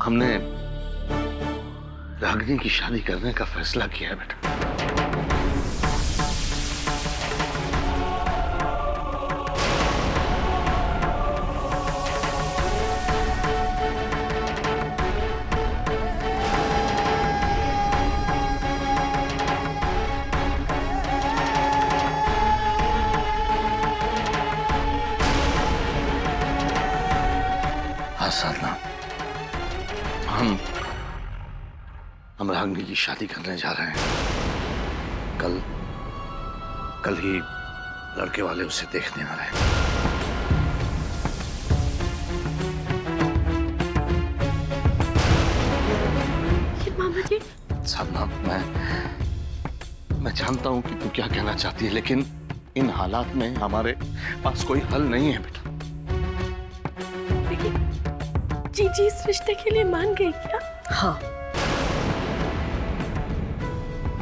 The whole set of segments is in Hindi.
हमने रागिनी की शादी करने का फैसला किया है बेटा। हाँ साधना, हम रागिनी की शादी करने जा रहे हैं। कल ही लड़के वाले उसे देखने आ रहे हैं। मामा जी। साधना, मैं जानता हूं कि तू क्या कहना चाहती है, लेकिन इन हालात में हमारे पास कोई हल नहीं है बेटा। जीजी इस रिश्ते के लिए मान गई क्या? हाँ,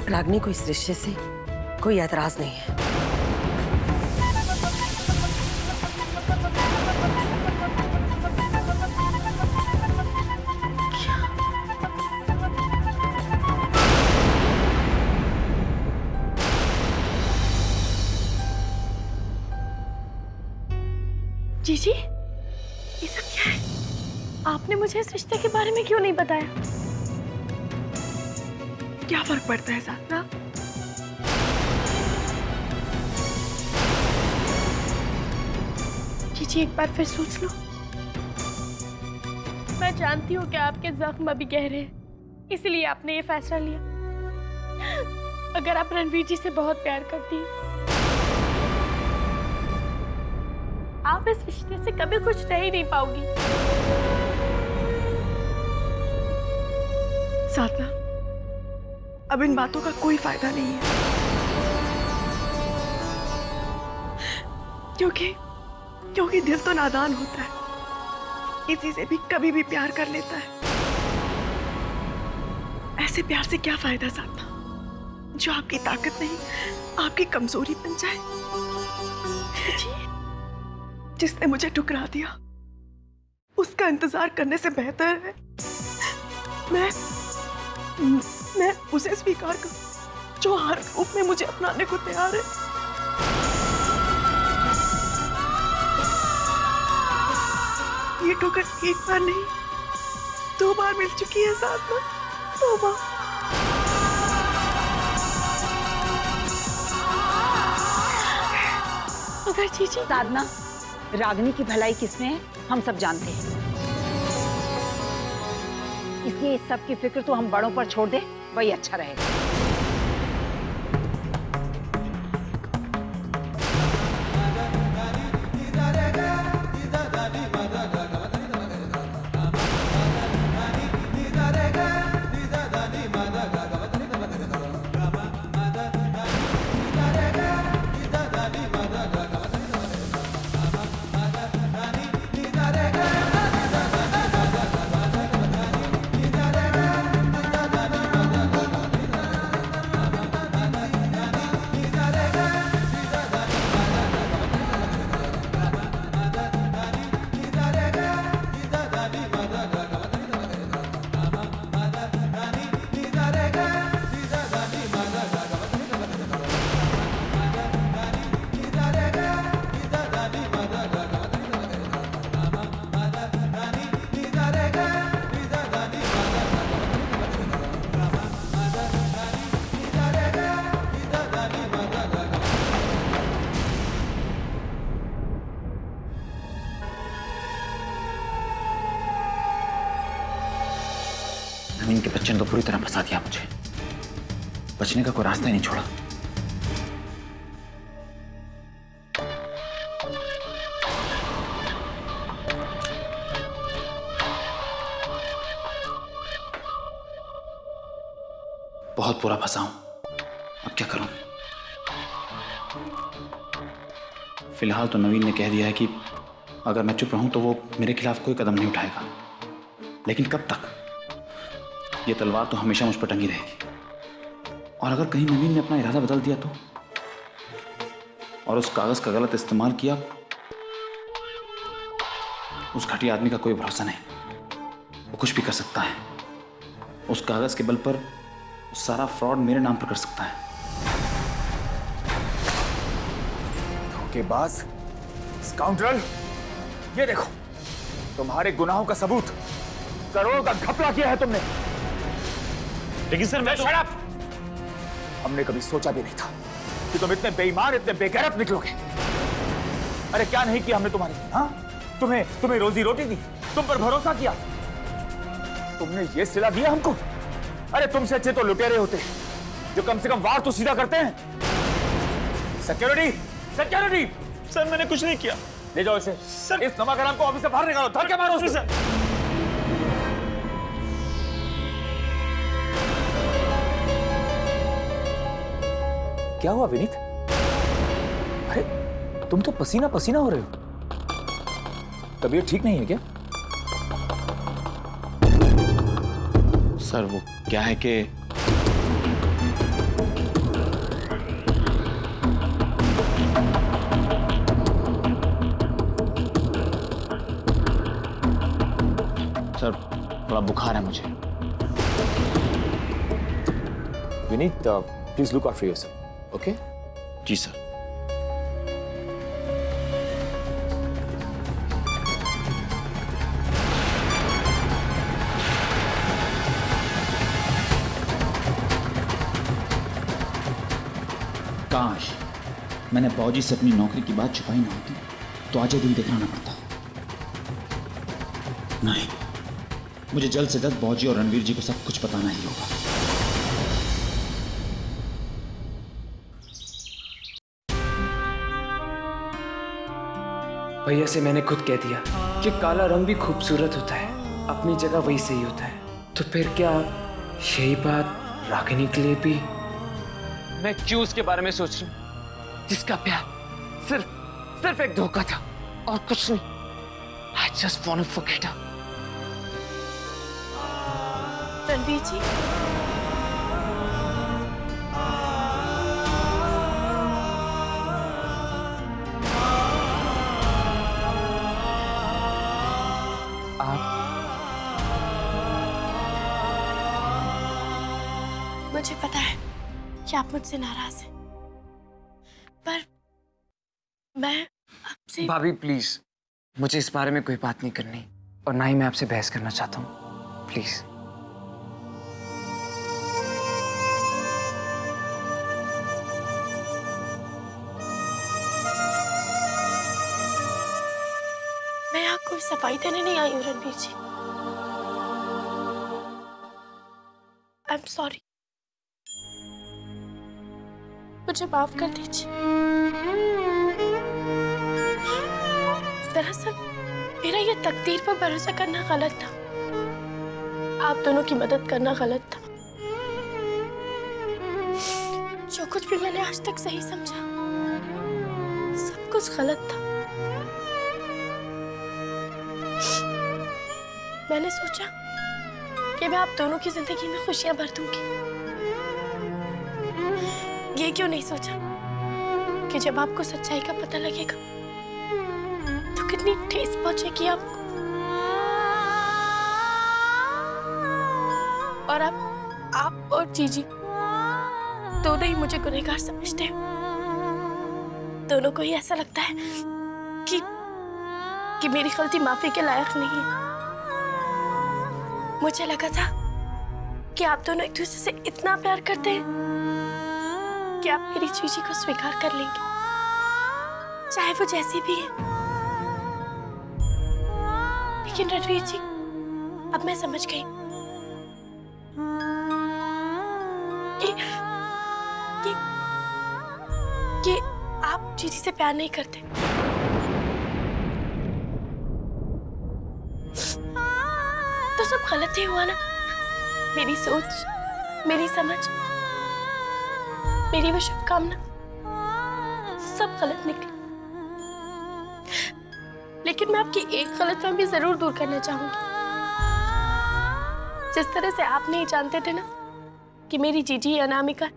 रागिनी को इस रिश्ते से कोई एतराज नहीं है। जीजी, ये सब क्या है? आपने मुझे इस रिश्ते के बारे में क्यों नहीं बताया? क्या फर्क पड़ता है साधना? जीजी एक बार फिर सोच लो। मैं जानती हूँ कि आपके जख्म अभी गहरे हैं, इसलिए आपने ये फैसला लिया। अगर आप रणवीर जी से बहुत प्यार करती हैं, आप इस रिश्ते से कभी कुछ रह ही नहीं पाओगी। साधना, अब इन बातों का कोई फायदा नहीं है, क्योंकि दिल तो नादान होता है, किसी से भी कभी भी प्यार कर लेता है। ऐसे प्यार से क्या फायदा साधना, जो आपकी ताकत नहीं, आपकी कमजोरी बन जाए। जिसने मुझे ठुकरा दिया, उसका इंतजार करने से बेहतर है मैं उसे स्वीकार करूं जो हर रूप में मुझे अपनाने को तैयार है। ये ठोकर एक बार नहीं, 2 बार मिल चुकी है साधना, 2 बार। मगर जीजी, साधना, रागिनी की भलाई किसमें है हम सब जानते हैं, इसलिए इस सब की फिक्र तो हम बड़ों पर छोड़ दे, वही अच्छा रहेगा। नवीन के बच्चे ने तो पूरी तरह फंसा दिया मुझे, बचने का कोई रास्ता ही नहीं छोड़ा। बहुत बुरा फंसा हूं, अब क्या करूं? फिलहाल तो नवीन ने कह दिया है कि अगर मैं चुप रहूं तो वो मेरे खिलाफ कोई कदम नहीं उठाएगा, लेकिन कब तक? ये तलवार तो हमेशा मुझ पर टंगी रहेगी। और अगर कहीं नवीन ने अपना इरादा बदल दिया तो, और उस कागज का गलत इस्तेमाल किया, उस घटिया आदमी का कोई भरोसा नहीं। वो कुछ भी कर सकता है। उस कागज के बल पर सारा फ्रॉड मेरे नाम पर कर सकता है। धोखेबाज, स्काउंड्रल, ये देखो तुम्हारे गुनाहों का सबूत। करोड़ों का घपला किया है तुमने। लेकिन सर, मैं शट अप! हमने कभी सोचा भी नहीं था कि तुम इतने बेईमान, इतने बेगैरत निकलोगे। अरे क्या नहीं किया हमने तुम्हारे लिए? हाँ, तुम्हें रोजी रोटी दी, तुम पर भरोसा किया, तुमने ये सिला दिया हमको। अरे तुमसे अच्छे तो लुटेरे होते जो कम से कम वार तो सीधा करते हैं। Security, security! सर मैंने कुछ नहीं किया। ले जाओ इसे। सर, इस नमक को ऑफिस से बाहर निकालो, धर के मारो उसको। सर, क्या हुआ विनीत? अरे तुम तो पसीना पसीना हो रहे हो। तबीयत ठीक नहीं है क्या? सर वो क्या है कि सर थोड़ा बुखार है मुझे। Vineet, please look out for yourself, okay? जी सर। काश मैंने बाबूजी से अपनी नौकरी की बात छुपाई ना होती तो आज ये दिन देखना ना पड़ता। नहीं, मुझे जल्द से जल्द बाबूजी और रणवीर जी को सब कुछ बताना ही होगा। भैया से मैंने खुद कह दिया कि काला रंग भी खूबसूरत होता है, अपनी जगह वही सही होता है। तो फिर क्या यही बात रागिनी के लिए भी? मैं क्यों उसके बारे में सोच रहा हूँ जिसका प्यार सिर्फ एक धोखा था और कुछ नहीं। I just want to forget her. Ranveer जी, मुझे पता है कि आप मुझसे नाराज हैं, पर मैं आपसे। भाभी प्लीज, मुझे इस बारे में कोई बात नहीं करनी और ना ही मैं आपसे बहस करना चाहता हूँ, प्लीज। मैं यहाँ कोई सफाई देने नहीं आई हूँ रणवीर जी। आई एम सॉरी, मुझे माफ कर दीजिए। दरअसल मेरा ये तकदीर पर भरोसा करना गलत था, आप दोनों की मदद करना गलत था। जो कुछ भी मैंने आज तक सही समझा, सब कुछ गलत था। मैंने सोचा कि मैं आप दोनों की जिंदगी में खुशियां भर दूंगी। ये क्यों नहीं सोचा कि जब आपको सच्चाई का पता लगेगा तो कितनी ठेस पहुंचेगी आपको। और अब आप और जीजी दोनों ही मुझे गुनहगार समझते हैं। दोनों को ही ऐसा लगता है कि मेरी गलती माफी के लायक नहीं है। मुझे लगा था कि आप दोनों एक दूसरे से इतना प्यार करते हैं कि आप मेरी जीजी को स्वीकार कर लेंगे, चाहे वो जैसी भी है। लेकिन रणवीर जी, अब मैं समझ गई कि आप जीजी से प्यार नहीं करते। तो सब गलत ही हुआ ना। मेरी सोच, मेरी समझ, मेरी वो शुभकामना सब गलत निकली। लेकिन मैं आपकी एक गलतफहमी जरूर दूर करना चाहूंगी। जिस तरह से आप नहीं जानते थे ना कि मेरी जीजी अनामिका,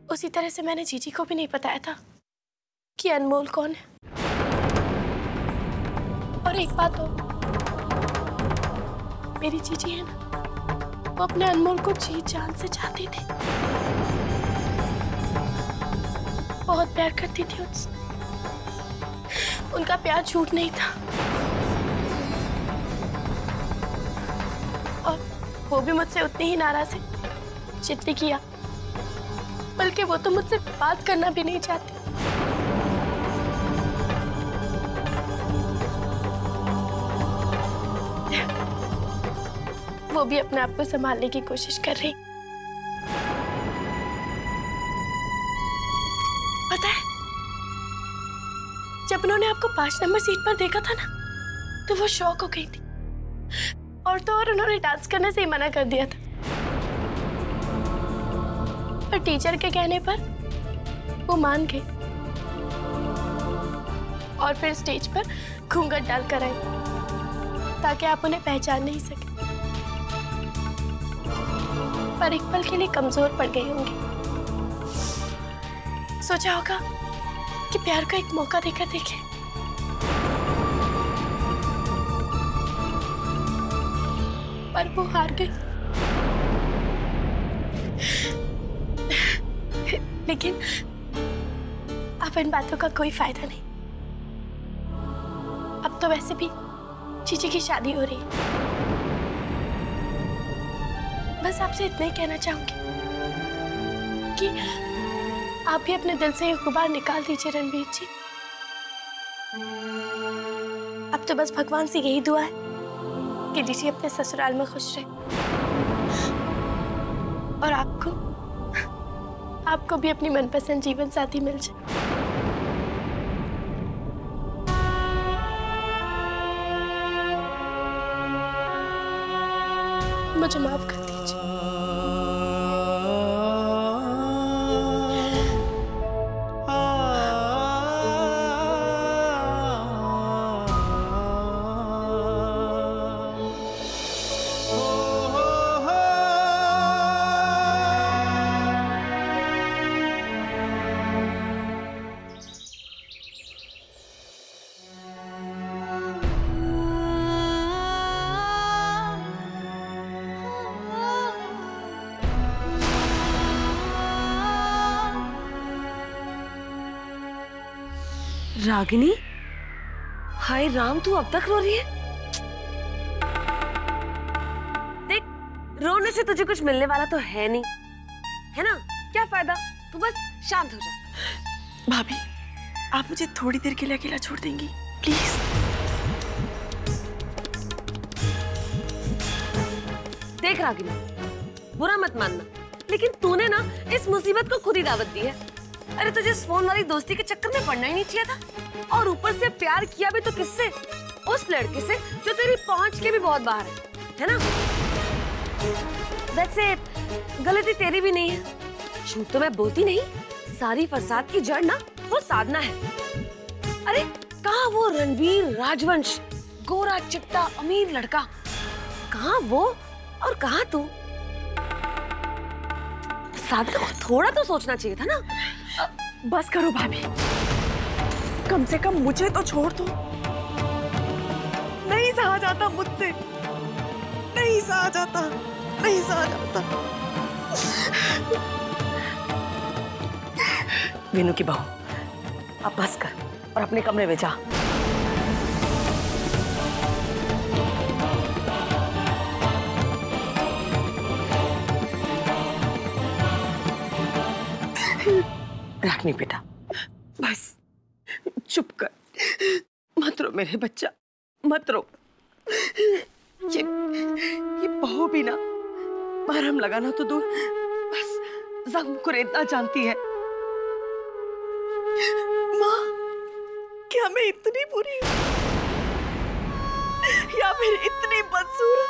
उसी तरह से मैंने जीजी को भी नहीं बताया था कि अनमोल कौन है। और एक बात हो, मेरी जीजी है ना, वो अपने अनमोल को जी जान से चाहती थी, बहुत प्यार करती थी उससे। उनका प्यार झूठ नहीं था, और वो भी मुझसे उतनी ही नाराज है जितनी किया, बल्कि वो तो मुझसे बात करना भी नहीं चाहती। वो भी अपने आप को संभालने की कोशिश कर रही। पता है, जब उन्होंने आपको 5 नंबर सीट पर देखा था ना, तो वो शॉक हो गई थी, और तो और उन्होंने डांस करने से ही मना कर दिया था। पर टीचर के कहने पर वो मान गई और फिर स्टेज पर घूंघट डालकर आई ताकि आप उन्हें पहचान नहीं सके। पर एक पल के लिए कमजोर पड़ गई होंगी। सोचा होगा कि प्यार का एक मौका देकर देखें। पर वो हार गई। लेकिन अब इन बातों का कोई फायदा नहीं। अब तो वैसे भी जीजी की शादी हो रही है। बस आपसे इतना ही कहना चाहूंगी कि आप भी अपने दिल से ये गुबार निकाल दीजिए रणवीर जी। अब तो बस भगवान से यही दुआ है कि जीजी अपने ससुराल में खुश रहे और आपको भी अपनी मनपसंद जीवन साथी मिल जाए। मुझे माफ कर दीजिए। रागिनी, हाय राम, तू अब तक रो रही है? देख, रोने से तुझे कुछ मिलने वाला तो है नहीं, है ना? क्या फायदा? तू बस शांत हो जा। भाभी, आप मुझे थोड़ी देर के लिए अकेला छोड़ देंगी प्लीज? देख रागिनी, बुरा मत मानना, लेकिन तूने ना इस मुसीबत को खुद ही दावत दी है। अरे तुझे इस फोन वाली दोस्ती के चक्कर में पड़ना ही नहीं चाहिए था, और ऊपर से प्यार किया भी तो किससे? उस लड़के से जो तेरी पहुंच के भी बहुत बाहर है ना? वैसे गलती तेरी भी नहीं है, झूठ तो मैं बोलती नहीं। सारी फसाद की जड़ ना वो साधना है। अरे कहाँ वो रणवीर राजवंश, गोरा चिट्टा अमीर लड़का, कहाँ वो और कहाँ तू? साधना को थोड़ा तो सोचना चाहिए था ना। बस करो भाभी, कम से कम मुझे तो छोड़ दो। नहीं सहा जाता मुझसे, नहीं सहा जाता, नहीं सहा जाता। वीनू की बहू, अब बस कर और अपने कमरे में जा। रागिनी बेटा, बस चुप कर, मत रो मेरे बच्चा, मत रो। ये बहू भी ना मरहम लगाना तो दूर, बस जख्म को रेतना जानती है। माँ, क्या मैं इतनी बुरी हूँ या फिर इतनी बदसूरत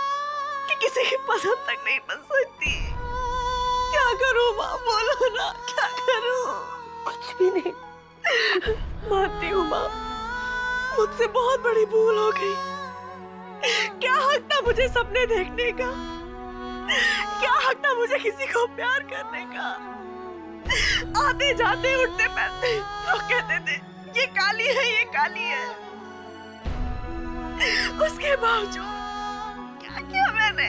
कि किसी की पसंद तक नहीं बन सकती? क्या करूँ माँ, बोलो ना, क्या करूँ? कुछ भी नहीं, मानती हूँ माँ, मुझसे बहुत बड़ी भूल हो गई। क्या हक था मुझे सपने देखने का? क्या हक था मुझे किसी को प्यार करने का? आते जाते उठते बैठते लोग कहते थे ये काली है, ये काली है। उसके बावजूद क्या किया मैंने।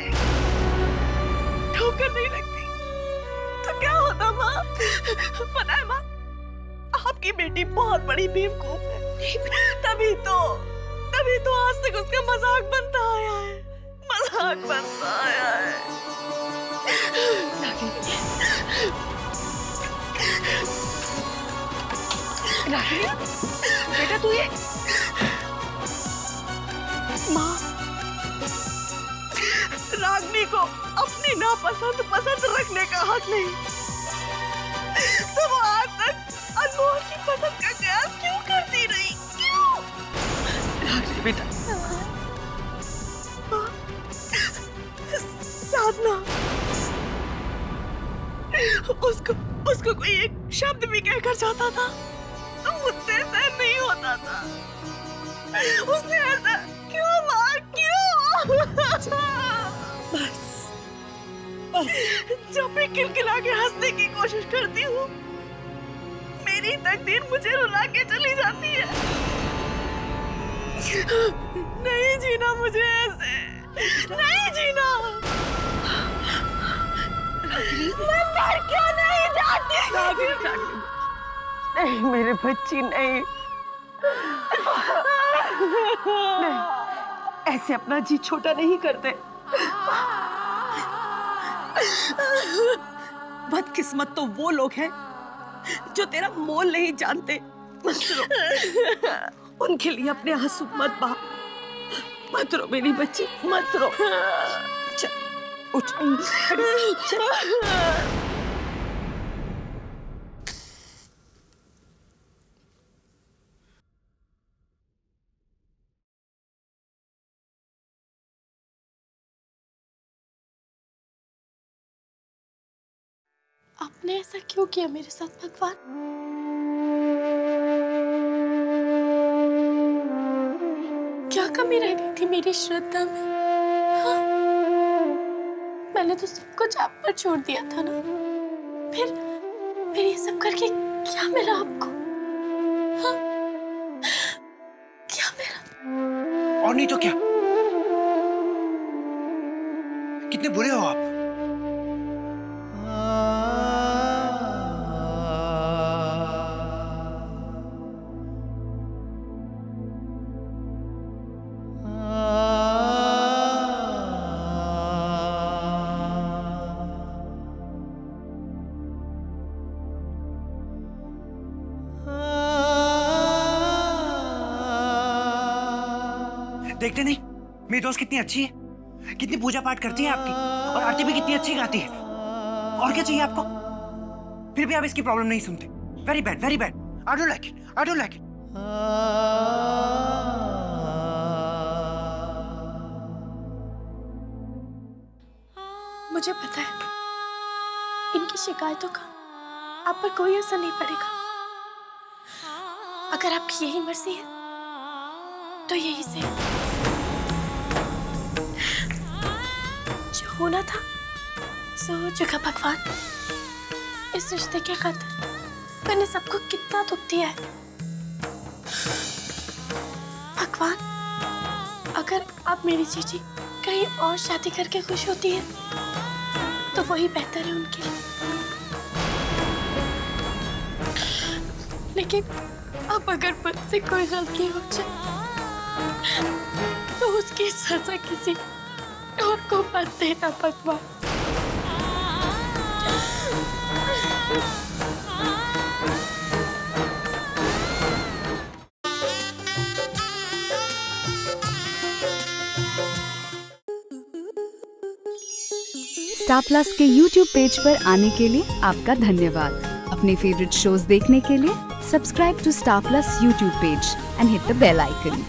ठोकर नहीं लगती तो क्या होता माँ? पता है माँ, आपकी बेटी बहुत बड़ी बेवकूफ है। तभी तो आज तक उसका मजाक बनता आया है, मजाक बनता आया है। रागिनी, बेटा तू ये माँ, रागिनी को अपनी नापसंद पसंद रखने का हक नहीं, तो वो आज तक अनमोल की पसंद का कयास क्यों करती रही? क्यों? रागिनी बेटा, साधना, उसको कोई एक शब्द भी कहकर जाता था तो मुझसे सहन नहीं होता था। उसने ऐसा क्यों मार, क्यों? बस जब मैं खिलखिला के हंसने की कोशिश करती हूँ, मेरी तकदीर मुझे रुला के चली जाती है। नहीं जीना मुझे ऐसे, नहीं जीना। मैं मर क्यों नहीं जाती? नहीं मेरे बच्ची, नहीं ऐसे अपना जी छोटा नहीं करते। बदकिस्मत तो वो लोग हैं जो तेरा मोल नहीं जानते। उनके लिए अपने आंसू मत बहा। मत रो मेरी बच्ची, मत रो। चल उठ, चल। आपने ऐसा क्यों किया मेरे साथ भगवान? क्या कमी रह गई थी मेरी श्रद्धा में? हाँ? मैंने तो सब कुछ आप पर छोड़ दिया था ना। फिर ये सब करके क्या मिला आपको? हाँ? क्या मिला? और नहीं तो क्या? कितने बुरे हो आप। देखते नहीं मेरी दोस्त कितनी अच्छी है, कितनी पूजा पाठ करती है आपकी, और आरती भी कितनी अच्छी गाती है। और क्या चाहिए आपको? फिर भी आप इसकी प्रॉब्लम नहीं सुनते। Very bad, very bad. I don't like it, I don't like it. मुझे पता है इनकी शिकायतों का आप पर कोई असर नहीं पड़ेगा। अगर आपकी यही मर्जी है तो यही से जो होना था सो हो चुका। भगवान, इस रिश्ते के खातिर मैंने सबको कितना दुख दिया है। भगवान, अगर आप मेरी जीजी कहीं और शादी करके खुश होती है तो वही बेहतर है उनके लिए। लेकिन अब अगर मुझसे कोई गलती हो जाए तो उसकी सजा किसी और को मत देना भगवान। स्टार प्लस के YouTube पेज पर आने के लिए आपका धन्यवाद। अपने फेवरेट शोज देखने के लिए subscribe to star plus YouTube page and hit the bell icon.